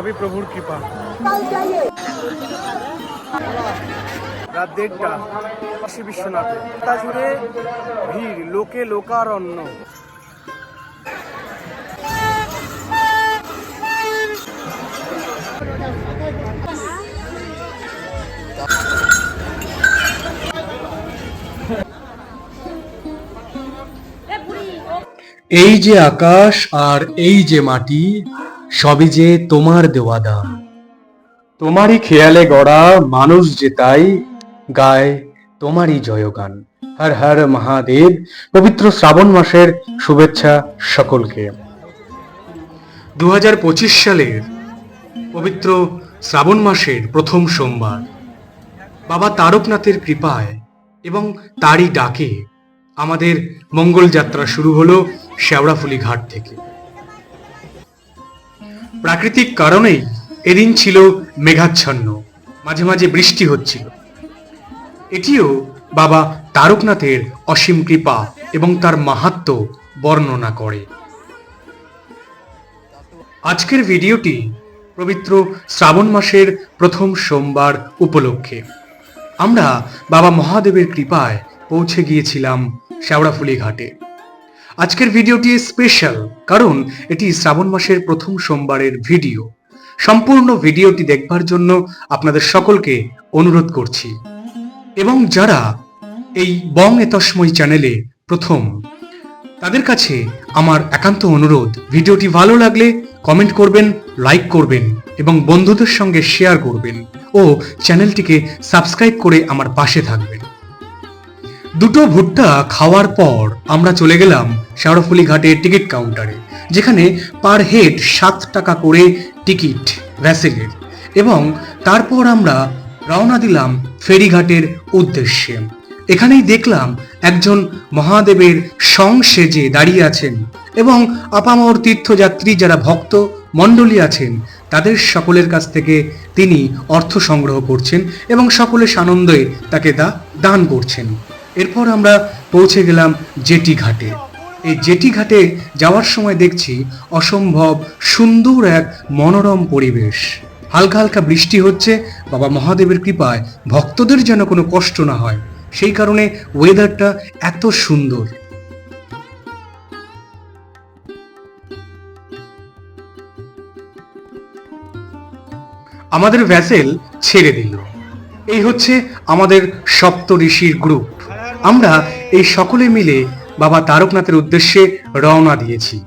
সবই প্রভুর কৃপা। রাত 1:30 কাশী বিশ্বনাথে তা জুড়ে ভিড়, লোকে লোকারণ্য। এই যে আকাশ আর এই যে মাটি, সবই যে তোমার দেওয়া দান। তোমারই খেয়ালে গড়া মানুষ যে তাই গায় তোমারই জয়গান। হর হর মহাদেব। পবিত্র শ্রাবণ মাসের শুভেচ্ছা সকলকে। 2025 সালের পবিত্র শ্রাবণ মাসের প্রথম সোমবার বাবা তারকনাথের কৃপায় এবং তারই ডাকে আমাদের মঙ্গল যাত্রা শুরু হলো শেওড়াফুলি ঘাট থেকে। প্রাকৃতিক কারণেই এদিন ছিল মেঘাচ্ছন্ন, মাঝে মাঝে বৃষ্টি হচ্ছিল। এটিও বাবা তারকনাথের অসীম কৃপা এবং তার মাহাত্ম্য বর্ণনা করে। আজকের ভিডিওটি পবিত্র শ্রাবণ মাসের প্রথম সোমবার উপলক্ষে আমরা বাবা মহাদেবের কৃপায় পৌঁছে গিয়েছিলাম শেওড়াফুলি ঘাটে। আজকের ভিডিওটি স্পেশাল কারণ এটি শ্রাবণ মাসের প্রথম সোমবারের ভিডিও। সম্পূর্ণ ভিডিওটি দেখবার জন্য আপনাদের সকলকে অনুরোধ করছি এবং যারা এই বং এতস্ময় চ্যানেলে প্রথম, তাদের কাছে আমার একান্ত অনুরোধ, ভিডিওটি ভালো লাগলে কমেন্ট করবেন, লাইক করবেন এবং বন্ধুদের সঙ্গে শেয়ার করবেন ও চ্যানেলটিকে সাবস্ক্রাইব করে আমার পাশে থাকবেন। দুটো ভুট্টা খাওয়ার পর আমরা চলে গেলাম শেওড়াফুলি ঘাটের টিকিট কাউন্টারে, যেখানে পার হেড 7 টাকা করে টিকিট ভ্যাসেলের, এবং তারপর আমরা রওনা দিলাম ফেরিঘাটের উদ্দেশ্যে। এখানেই দেখলাম একজন মহাদেবের সং সেজে দাঁড়িয়ে আছেন এবং আপামর তীর্থযাত্রী যারা ভক্ত মণ্ডলী আছেন তাদের সকলের কাছ থেকে তিনি অর্থ সংগ্রহ করছেন এবং সকলে সানন্দে তাকে দান করছেন। এরপর আমরা পৌঁছে গেলাম জেটি ঘাটে। এই জেটি ঘাটে যাওয়ার সময় দেখছি অসম্ভব সুন্দর এক মনোরম পরিবেশ। হালকা হালকা বৃষ্টি হচ্ছে। বাবা মহাদেবের কৃপায় ভক্তদের যেন কোনো কষ্ট না হয়, সেই কারণে ওয়েদারটা এত সুন্দর। আমাদের ভ্যাসেল ছেড়ে দিল। এই হচ্ছে আমাদের সপ্ত ঋষির গ্রুপ। আমরা এই সকলে মিলে বাবা তারকনাথের উদ্দেশ্যে রওনা দিয়েছি।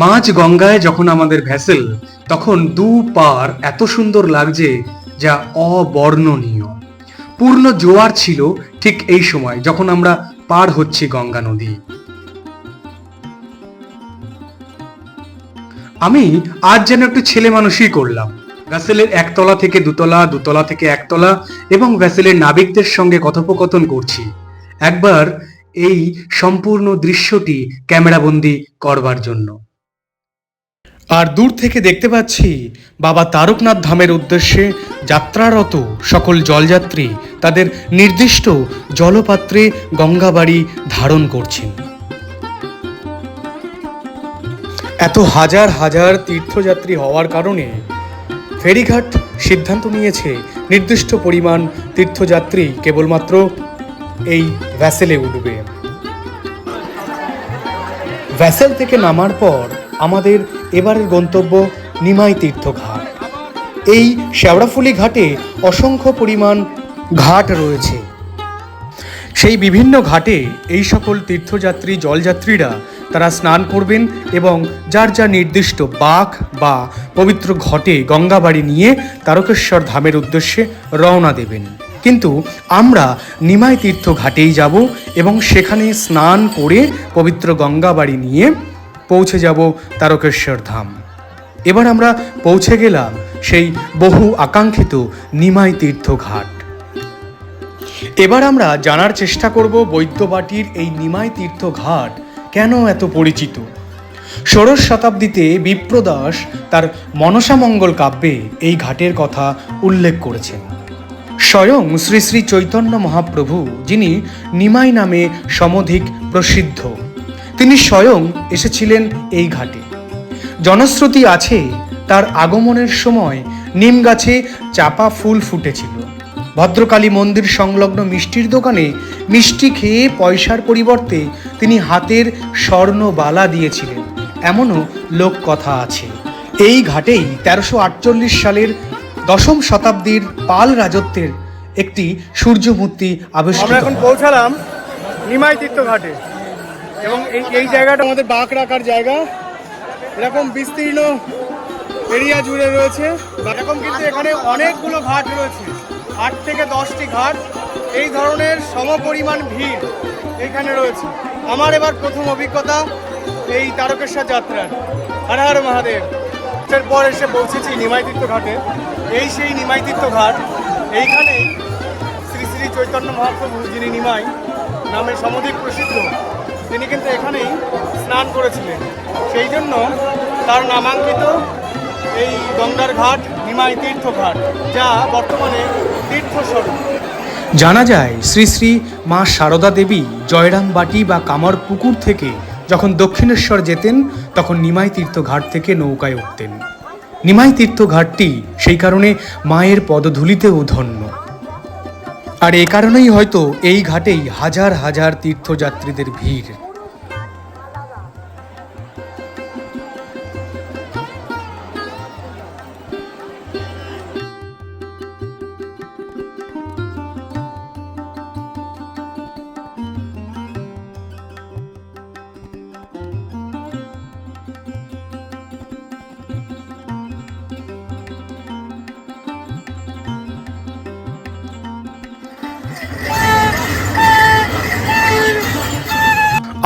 মাঝ গঙ্গায় যখন আমাদের ভ্যাসেল, তখন দু পার এত সুন্দর লাগছে যা অবর্ণনীয়। পূর্ণ জোয়ার ছিল ঠিক এই সময় যখন আমরা পার হচ্ছি গঙ্গা নদী। আমি আজ যেন একটু ছেলে মানুষই করলাম। ভ্যাসেলের একতলা থেকে দুতলা, দুতলা থেকে একতলা এবং ভ্যাসেলের নাবিকদের সঙ্গে কথোপকথন করছি, একবার এই সম্পূর্ণ দৃশ্যটি ক্যামেরাবন্দি করবার জন্য। আর দূর থেকে দেখতে পাচ্ছি বাবা তারকনাথ ধামের উদ্দেশ্যে যাত্রারত সকল জলযাত্রী তাদের নির্দিষ্ট জলপাত্রে গঙ্গাবাড়ি ধারণ করছেন। এত হাজার হাজার তীর্থযাত্রী হওয়ার কারণে ফেরিঘাট সিদ্ধান্ত নিয়েছে নির্দিষ্ট পরিমাণ তীর্থযাত্রী কেবলমাত্র এই ভ্যাসেলে উঠবে। ভ্যাসেল থেকে নামার পর আমাদের এবারের গন্তব্য নিমাই তীর্থঘাট। এই শেওড়াফুলি ঘাটে অসংখ্য পরিমাণ ঘাট রয়েছে। সেই বিভিন্ন ঘাটে এই সকল তীর্থযাত্রী জলযাত্রীরা তারা স্নান করবেন এবং যার যা নির্দিষ্ট বাঁক বা পবিত্র ঘটে গঙ্গাবাড়ি নিয়ে তারকেশ্বর ধামের উদ্দেশ্যে রওনা দেবেন। কিন্তু আমরা নিমাই তীর্থ ঘাটেই যাব এবং সেখানে স্নান করে পবিত্র গঙ্গাবাড়ি নিয়ে পৌঁছে যাব তারকেশ্বর ধাম। এবার আমরা পৌঁছে গেলাম সেই বহু আকাঙ্ক্ষিত নিমাই তীর্থ ঘাট। এবার আমরা জানার চেষ্টা করব বৈদ্যবাটির এই নিমাই তীর্থ ঘাট কেন এত পরিচিত। ষোড়শ শতাব্দীতে বিপ্রদাস তার মনসামঙ্গল কাব্যে এই ঘাটের কথা উল্লেখ করেছেন। স্বয়ং শ্রী শ্রী চৈতন্য মহাপ্রভু, যিনি নিমাই নামে সমধিক প্রসিদ্ধ, তিনি স্বয়ং এসেছিলেন এই ঘাটে। জনশ্রুতি আছে তার আগমনের সময় নিম গাছে চাপা ফুল ফুটেছিল। ভদ্রকালী মন্দির সংলগ্ন মিষ্টির দোকানে মিষ্টি খেয়ে পয়সার পরিবর্তে তিনি হাতের স্বর্ণবালা দিয়েছিলেন, এমনও লোককথা আছে। এই ঘাটেই 1348 সালের 10ম শতাব্দীর পাল রাজত্বের একটি সূর্যমূর্তি আবিষ্কৃত আমরা এখন হয়। পৌঁছালাম নিমাই তীর্থ ঘাটে এবং এই জায়গাটা আমাদের বাঁক রাখার জায়গা। এরকম বিস্তীর্ণ এরিয়া জুড়ে রয়েছে। এরকম কিন্তু এখানে অনেকগুলো ঘাট রয়েছে, 8 থেকে 10টি ঘাট। এই ধরনের সমপরিমাণ ভিড় এখানে রয়েছে। আমার এবার প্রথম অভিজ্ঞতা এই তারকেশ্বর যাত্রার। হর হর মহাদেব। এরপর এসে পৌঁছেছি নিমাই তীর্থ ঘাটে। এই সেই নিমাই তীর্থ ঘাট। এইখানেই শ্রী শ্রী চৈতন্য মহাপ্রভু, যিনি নিমাই নামে সমধিক প্রসিদ্ধ, তিনি কিন্তু এখানেই স্নান করেছিলেন। সেই জন্য তার নামাঙ্কিত এই গঙ্গার ঘাট নিমাই তীর্থ ঘাট, যা বর্তমানে তীর্থস্বরূপ। জানা যায় শ্রী শ্রী মা সারদা দেবী জয়রামবাটি বা কামার পুকুর থেকে যখন দক্ষিণেশ্বর যেতেন তখন নিমাই তীর্থ ঘাট থেকে নৌকায় উঠতেন। নিমাই তীর্থ ঘাটটি সেই কারণে মায়ের পদধূলিতেও ধন্য। আর এ কারণেই হয়তো এই ঘাটেই হাজার হাজার তীর্থযাত্রীদের ভিড়।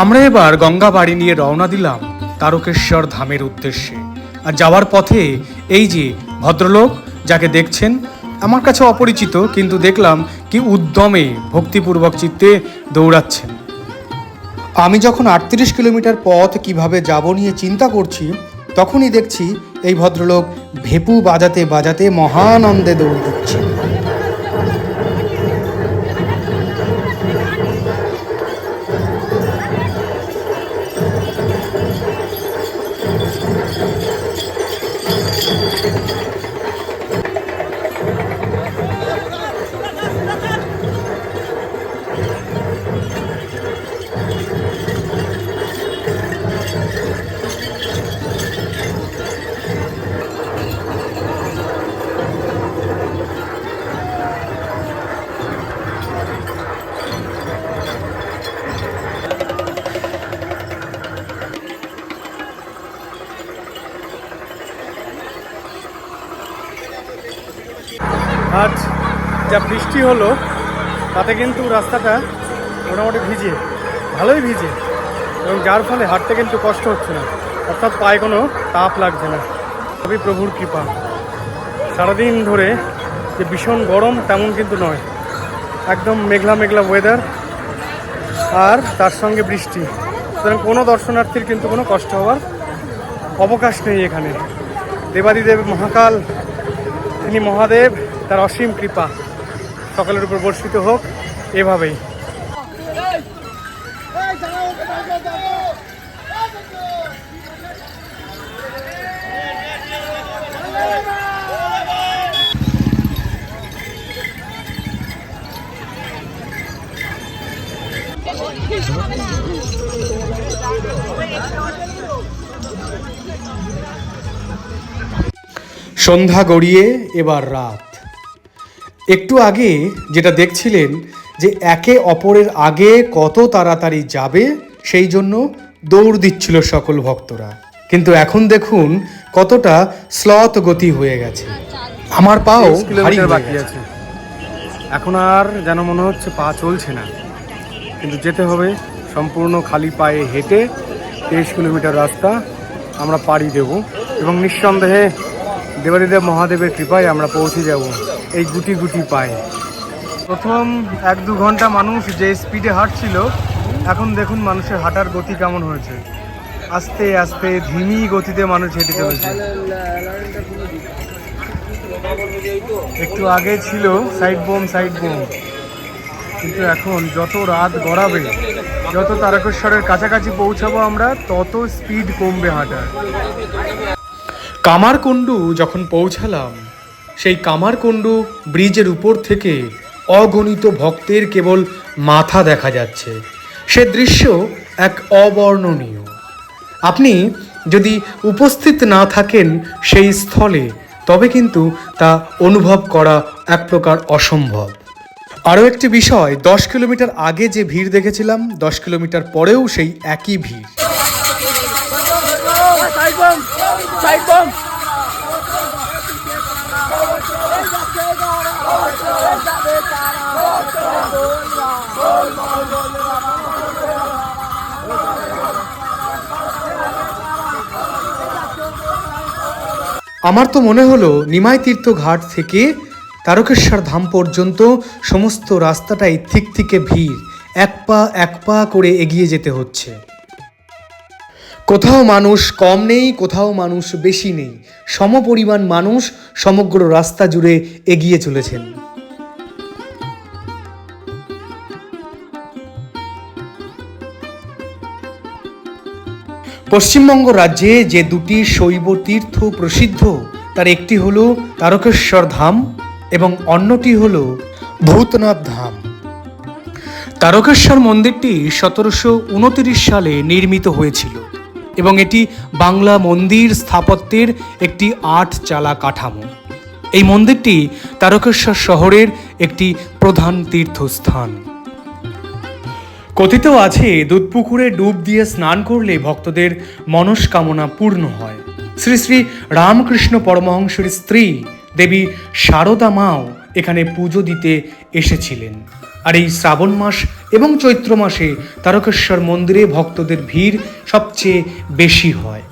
আমরা এবার গঙ্গা বাড়ি নিয়ে রওনা দিলাম তারকেশ্বর ধামের উদ্দেশ্যে। আর যাওয়ার পথে এই যে ভদ্রলোক যাকে দেখছেন, আমার কাছে অপরিচিত, কিন্তু দেখলাম কি উদ্যমে ভক্তিপূর্বক চিত্তে দৌড়াচ্ছেন। আমি যখন 38 কিলোমিটার পথ কিভাবে যাব নিয়ে চিন্তা করছি, তখনই দেখছি এই ভদ্রলোক ভেপু বাজাতে বাজাতে মহানন্দে দৌড় দিচ্ছেন। আজ যা বৃষ্টি হলো তাতে কিন্তু রাস্তাটা মোটামুটি ভিজে, ভালোই ভিজে, এবং যার ফলে হাঁটতে কিন্তু কষ্ট হচ্ছে না, অর্থাৎ পায়ে কোনো তাপ লাগছে না। সবই প্রভুর কৃপা। সারাদিন ধরে যে ভীষণ গরম তেমন কিন্তু নয়, একদম মেঘলা মেঘলা ওয়েদার, আর তার সঙ্গে বৃষ্টি। সুতরাং কোনো দর্শনার্থীর কিন্তু কোনো কষ্ট হওয়ার অবকাশ নেই এখানে। দেবাদিদেব মহাকাল, তিনি মহাদেব, তার অসীম কৃপা সকলের উপর বর্ষিত হোক এভাবেই। সন্ধ্যা গড়িয়ে এবার রাত। একটু আগে যেটা দেখছিলেন যে একে অপরের আগে কত তাড়াতাড়ি যাবে সেই জন্য দৌড় দিচ্ছিল সকল ভক্তরা, কিন্তু এখন দেখুন কতটা স্লথ গতি হয়ে গেছে। আমার পাও 30 ভারী কিলোমিটার হয়ে বাকি গেছে। আছে। এখন আর যেন মনে হচ্ছে পা চলছে না, কিন্তু যেতে হবে সম্পূর্ণ খালি পায়ে হেঁটে। 23 কিলোমিটার রাস্তা আমরা পাড়ি দেব এবং নিঃসন্দেহে দেবাদিদেব মহাদেবের কৃপায় আমরা পৌঁছে যাব এই গুটি গুটি পায়ে। প্রথম 1-2 ঘন্টা মানুষ যে স্পিডে হাঁটছিল, এখন দেখুন মানুষের হাঁটার গতি কেমন হয়েছে। আস্তে আস্তে ধীমি গতিতে মানুষ হেঁটে চলেছে। একটু আগে ছিল সাইড বোম, কিন্তু এখন যত রাত গড়াবে, যত তারকেশ্বরের কাছাকাছি পৌঁছাবো আমরা, তত স্পিড কমবে হাঁটার। কামারকুণ্ডু যখন পৌঁছালাম, সেই কামারকুণ্ডু ব্রিজের উপর থেকে অগণিত ভক্তের কেবল মাথা দেখা যাচ্ছে। সে দৃশ্য এক অবর্ণনীয়। আপনি যদি উপস্থিত না থাকেন সেই স্থলে, তবে কিন্তু তা অনুভব করা এক প্রকার অসম্ভব। আরও একটি বিষয়, 10 কিলোমিটার আগে যে ভিড় দেখেছিলাম, 10 কিলোমিটার পরেও সেই একই ভিড়। আমার তো মনে হলো নিমাই তীর্থ ঘাট থেকে তারকেশ্বর ধাম পর্যন্ত সমস্ত রাস্তাটাই থিকথিকে ভিড়, এক পা করে এগিয়ে যেতে হচ্ছে। কোথাও মানুষ কম নেই, কোথাও মানুষ বেশি নেই, সমপরিমাণ মানুষ সমগ্র রাস্তা জুড়ে এগিয়ে চলেছেন। পশ্চিমবঙ্গ রাজ্যে যে দুটি শৈব তীর্থ প্রসিদ্ধ, তার একটি হলো তারকেশ্বর ধাম এবং অন্যটি হলো ভূতনাথ ধাম। তারকেশ্বর মন্দিরটি 1729 সালে নির্মিত হয়েছিল এবং এটি বাংলা মন্দির স্থাপত্যের একটি 8 চালা কাঠামো। এই মন্দিরটি তারকেশ্বর শহরের একটি প্রধান তীর্থস্থান। কথিত আছে, দুধপুকুরে ডুব দিয়ে স্নান করলে ভক্তদের মনস্কামনা পূর্ণ হয়। শ্রী শ্রী রামকৃষ্ণ পরমহংসের স্ত্রী দেবী শারদা মাও এখানে পুজো দিতে এসেছিলেন। আর এই শ্রাবণ মাস এবং চৈত্র মাসে তারকেশ্বর মন্দিরে ভক্তদের ভিড় সবচেয়ে বেশি হয়।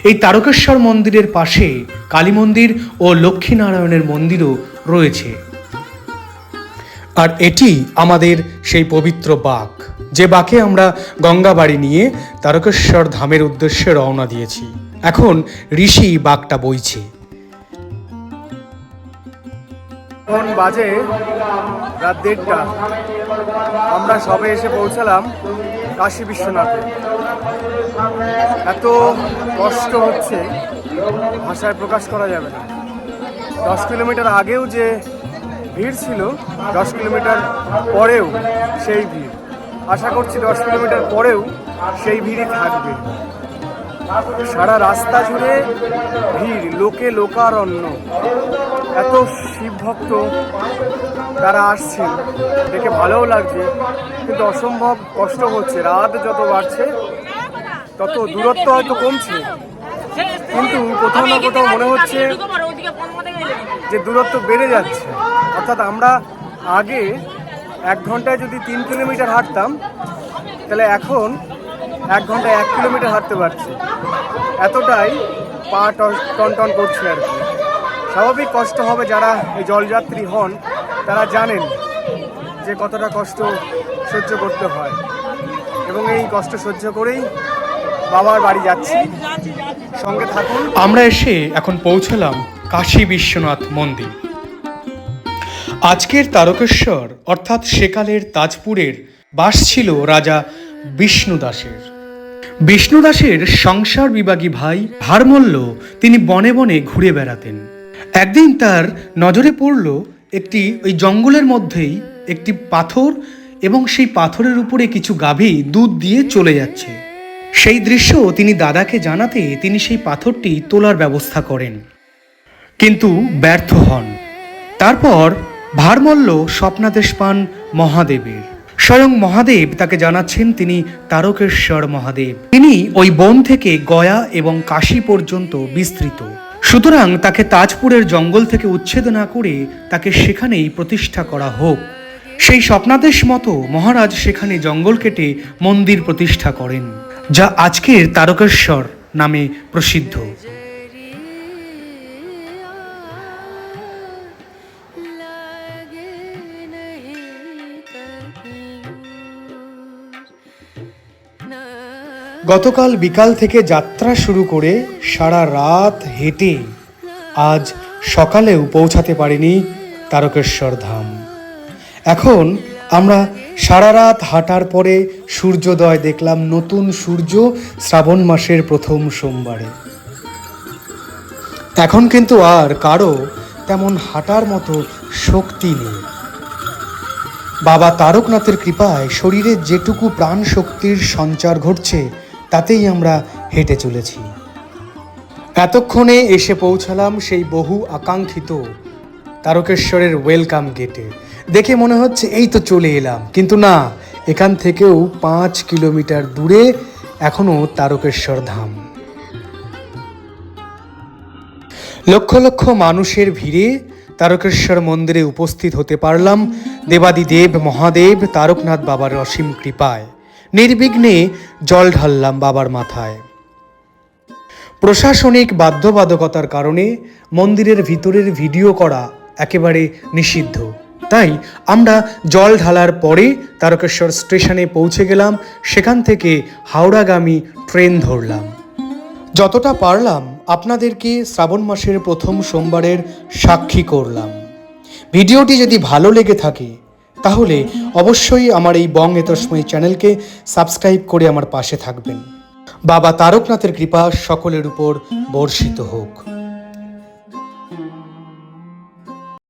এই তারকেশ্বর মন্দিরের পাশে কালী মন্দির ও লক্ষ্মীনারায়ণের মন্দিরও রয়েছে। আর এটি আমাদের সেই পবিত্র বাঁক, যে বাঁকে আমরা গঙ্গাবাড়ি নিয়ে তারকেশ্বর ধামের উদ্দেশ্যে রওনা দিয়েছি। এখন ঋষি বাঁকটা বইছে। এখন বাজে রাত 1:30। আমরা সবে এসে পৌঁছালাম কাশী বিশ্বনাথে। এত কষ্ট হচ্ছে, ভাষায় প্রকাশ করা যাবে না। 10 কিলোমিটার আগেও যে ভিড় ছিল, 10 কিলোমিটার পরেও সেই ভিড়। আশা করছি 10 কিলোমিটার পরেও সেই ভিড়ই থাকবে। সারা রাস্তা জুড়ে ভিড়, লোকে লোকারণ্য। এত শিব ভক্ত তারা আসছেন, দেখে ভালোও লাগছে, কিন্তু অসম্ভব কষ্ট হচ্ছে। রাত যত বাড়ছে তত দূরত্ব হয়তো কমছে, কিন্তু কোথাও না কোথাও মনে হচ্ছে যে দূরত্ব বেড়ে যাচ্ছে। অর্থাৎ আমরা আগে 1 ঘন্টায় যদি 3 কিলোমিটার হাঁটতাম, তাহলে এখন 1 ঘন্টায় 1 কিলোমিটার হাঁটতে পারছি। এতটাই পা টন করছে আর কি। স্বাভাবিক কষ্ট হবে। যারা এই জলযাত্রী হন তারা জানেন যে কতটা কষ্ট সহ্য করতে হয়, এবং এই কষ্ট সহ্য করেই বাবার বাড়ি যাচ্ছি। সঙ্গে থাকুন। আমরা এসে এখন পৌঁছলাম কাশী বিশ্বনাথ মন্দির। আজকের তারকেশ্বর অর্থাৎ সেকালের তাজপুরের বাস ছিল রাজা বিষ্ণুদাসের। বিষ্ণুদাসের সংসার বিভাগী ভাই ভারমল্ল তিনি বনে বনে ঘুরে বেড়াতেন। একদিন তার নজরে পড়ল একটি ওই জঙ্গলের মধ্যেই একটি পাথর, এবং সেই পাথরের উপরে কিছু গাভী দুধ দিয়ে চলে যাচ্ছে। সেই দৃশ্য তিনি দাদাকে জানাতে তিনি সেই পাথরটি তোলার ব্যবস্থা করেন, কিন্তু ব্যর্থ হন। তারপর ভারমল্ল স্বপ্নাদেশ পান মহাদেবের। স্বয়ং মহাদেব তাকে জানাচ্ছেন তিনি তারকেশ্বর মহাদেব। তিনি ওই বন থেকে গয়া এবং কাশী পর্যন্ত বিস্তৃত। সুতরাং তাকে তাজপুরের জঙ্গল থেকে উচ্ছেদ না করে তাকে সেখানেই প্রতিষ্ঠা করা হোক। সেই স্বপ্নাদেশ মতো মহারাজ সেখানে জঙ্গল কেটে মন্দির প্রতিষ্ঠা করেন, যা আজকের তারকেশ্বর নামে প্রসিদ্ধ। গতকাল বিকাল থেকে যাত্রা শুরু করে সারা রাত হেঁটে আজ সকালেও পৌঁছাতে পারিনি তারকেশ্বর ধাম। এখন আমরা সারা রাত হাঁটার পরে সূর্যোদয় দেখলাম, নতুন সূর্য শ্রাবণ মাসের প্রথম সোমবারে। এখন কিন্তু আর কারো তেমন হাঁটার মতো শক্তি নেই। বাবা তারকনাথের কৃপায় শরীরে যেটুকু প্রাণ শক্তির সঞ্চার ঘটছে তাতেই আমরা হেঁটে চলেছি। এতক্ষণে এসে পৌঁছালাম সেই বহু আকাঙ্ক্ষিত তারকেশ্বরের ওয়েলকাম গেটে। দেখে মনে হচ্ছে এই তো চলে এলাম, কিন্তু না, এখান থেকেও 5 কিলোমিটার দূরে এখনো তারকেশ্বর ধাম। লক্ষ লক্ষ মানুষের ভিড়ে তারকেশ্বর মন্দিরে উপস্থিত হতে পারলাম দেবাদিদেব মহাদেব তারকনাথ বাবার অসীম কৃপায়। নির্বিঘ্নে জল ঢাললাম বাবার মাথায়। প্রশাসনিক বাধ্যবাধকতার কারণে মন্দিরের ভিতরের ভিডিও করা একেবারে নিষিদ্ধ, তাই আমরা জল ঢালার পরে তারকেশ্বর স্টেশনে পৌঁছে গেলাম। সেখান থেকে হাওড়াগামী ট্রেন ধরলাম। যতটা পারলাম আপনাদেরকে শ্রাবণ মাসের প্রথম সোমবারের সাক্ষী করলাম। ভিডিওটি যদি ভালো লেগে থাকে তাহলে অবশ্যই আমার এই বং এতস্মৈ চ্যানেলকে সাবস্ক্রাইব করে আমার পাশে থাকবেন। বাবা তারকনাথের কৃপা সকলের উপর বর্ষিত হোক।